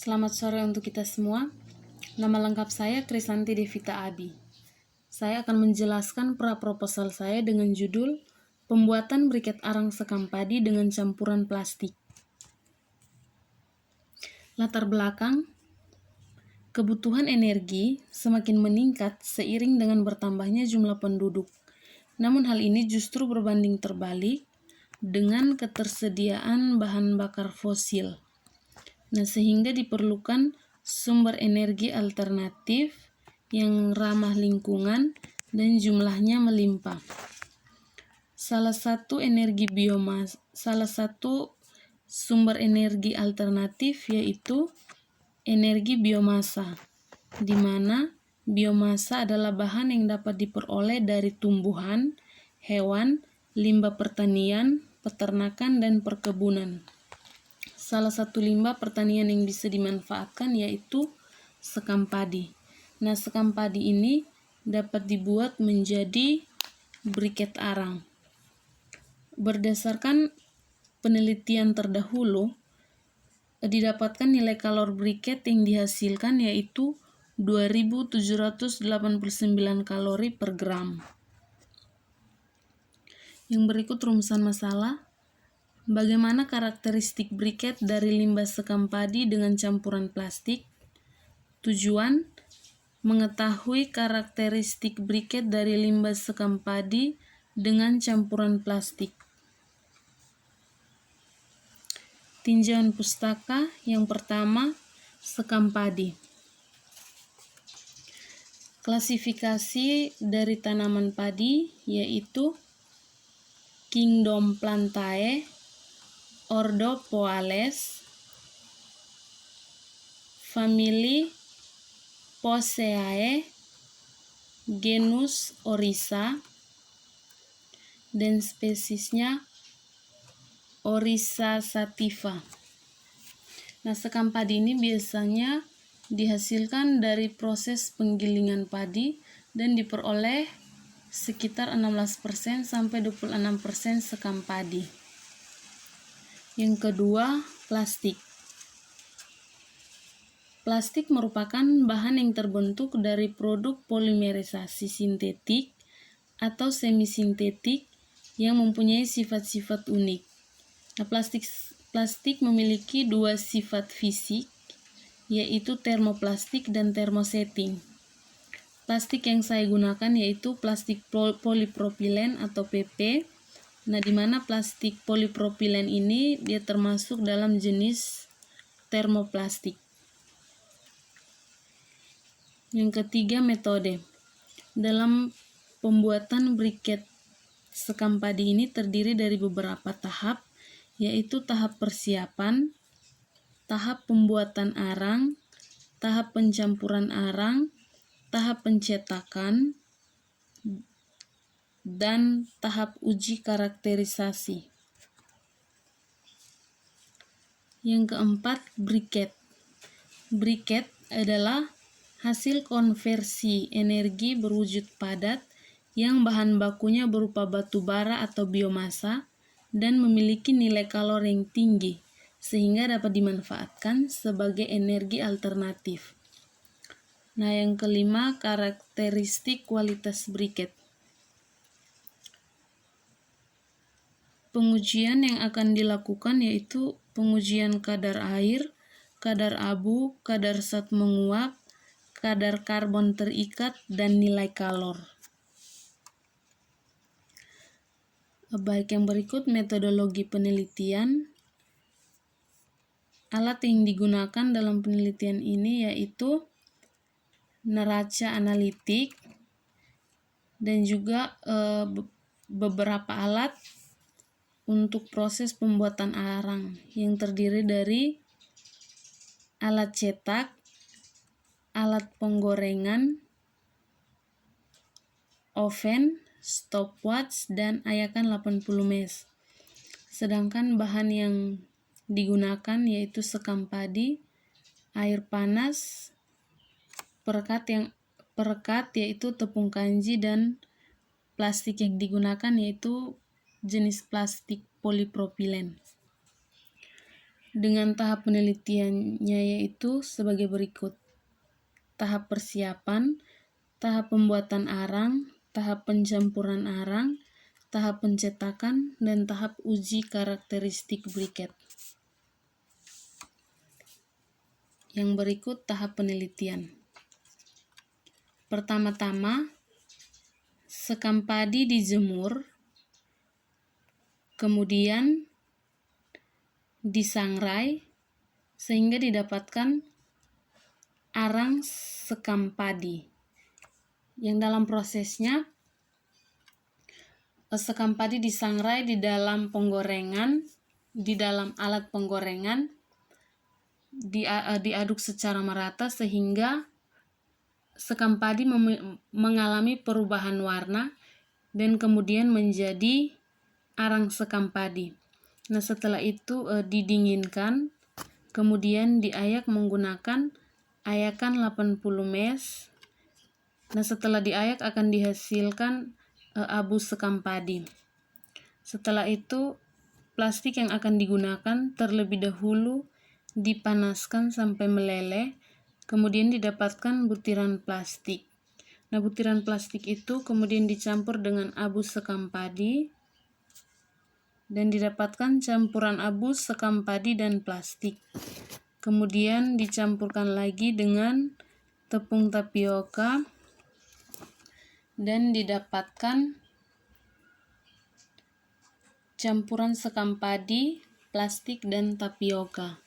Selamat sore untuk kita semua. Nama lengkap saya Krisanti Devita Abi. Saya akan menjelaskan pra-proposal saya dengan judul Pembuatan briket arang sekam padi dengan campuran plastik. Latar belakang, kebutuhan energi semakin meningkat seiring dengan bertambahnya jumlah penduduk. Namun hal ini justru berbanding terbalik dengan ketersediaan bahan bakar fosil. Sehingga diperlukan sumber energi alternatif yang ramah lingkungan dan jumlahnya melimpah. Salah satu sumber energi alternatif yaitu energi biomasa, di mana biomasa adalah bahan yang dapat diperoleh dari tumbuhan, hewan, limbah pertanian, peternakan, dan perkebunan. Salah satu limbah pertanian yang bisa dimanfaatkan yaitu sekam padi. Sekam padi ini dapat dibuat menjadi briket arang. Berdasarkan penelitian terdahulu, didapatkan nilai kalor briket yang dihasilkan yaitu 2.789 kalori per gram. Yang berikut rumusan masalah. Bagaimana karakteristik briket dari limbah sekam padi dengan campuran plastik? Tujuan: mengetahui karakteristik briket dari limbah sekam padi dengan campuran plastik. Tinjauan pustaka yang pertama, sekam padi. Klasifikasi dari tanaman padi yaitu Kingdom Plantae, Ordo Poales, famili Poaceae, genus Oryza, dan spesiesnya Oryza sativa. Sekam padi ini biasanya dihasilkan dari proses penggilingan padi dan diperoleh sekitar 16% sampai 26% sekam padi. Yang kedua, plastik. Plastik merupakan bahan yang terbentuk dari produk polimerisasi sintetik atau semi-sintetik yang mempunyai sifat-sifat unik. Plastik memiliki dua sifat fisik, yaitu termoplastik dan termosetting. Plastik yang saya gunakan yaitu plastik polipropilen atau PP. Di mana plastik polipropilen ini dia termasuk dalam jenis termoplastik. Yang ketiga, metode. Dalam pembuatan briket sekam padi ini terdiri dari beberapa tahap, yaitu tahap persiapan, tahap pembuatan arang, tahap pencampuran arang, tahap pencetakan, dan tahap uji karakterisasi. Yang keempat, briket. Briket adalah hasil konversi energi berwujud padat yang bahan bakunya berupa batu bara atau biomasa dan memiliki nilai kalor yang tinggi sehingga dapat dimanfaatkan sebagai energi alternatif. Yang kelima, karakteristik kualitas briket. Pengujian yang akan dilakukan yaitu pengujian kadar air, kadar abu, kadar zat menguap, kadar karbon terikat, dan nilai kalor. Yang berikut metodologi penelitian. Alat yang digunakan dalam penelitian ini yaitu neraca analitik dan juga beberapa alat untuk proses pembuatan arang yang terdiri dari alat cetak, alat penggorengan, oven, stopwatch, dan ayakan 80 mes. Sedangkan bahan yang digunakan yaitu sekam padi, air panas, perekat yaitu tepung kanji, dan plastik yang digunakan yaitu jenis plastik polipropilen. dengan tahap penelitiannya yaitu sebagai berikut. Tahap persiapan, tahap pembuatan arang, tahap pencampuran arang, tahap pencetakan, dan tahap uji karakteristik briket. Yang berikut tahap penelitian. Pertama-tama, sekam padi dijemur, kemudian disangrai sehingga didapatkan arang sekam padi. Yang dalam prosesnya, sekam padi disangrai di dalam penggorengan, di dalam alat penggorengan, diaduk secara merata sehingga sekam padi mengalami perubahan warna dan kemudian menjadi arang sekam padi. Nah, setelah itu didinginkan, kemudian diayak menggunakan ayakan 80 mes. Nah, setelah diayak akan dihasilkan abu sekam padi. Setelah itu, plastik yang akan digunakan terlebih dahulu dipanaskan sampai meleleh, kemudian didapatkan butiran plastik. Nah, butiran plastik itu kemudian dicampur dengan abu sekam padi, dan didapatkan campuran abu sekam padi dan plastik. Kemudian dicampurkan lagi dengan tepung tapioka dan didapatkan campuran sekam padi, plastik, dan tapioka.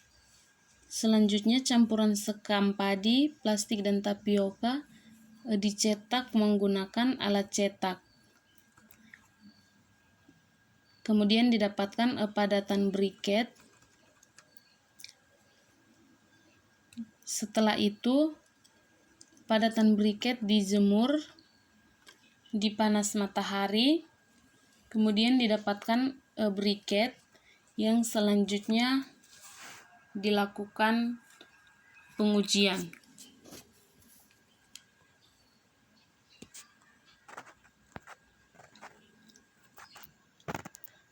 Selanjutnya campuran sekam padi, plastik, dan tapioka dicetak menggunakan alat cetak. Kemudian didapatkan padatan briket. Setelah itu, padatan briket dijemur di panas matahari. Kemudian didapatkan briket yang selanjutnya dilakukan pengujian.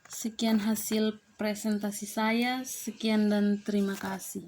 Sekian hasil presentasi saya. Sekian dan terima kasih.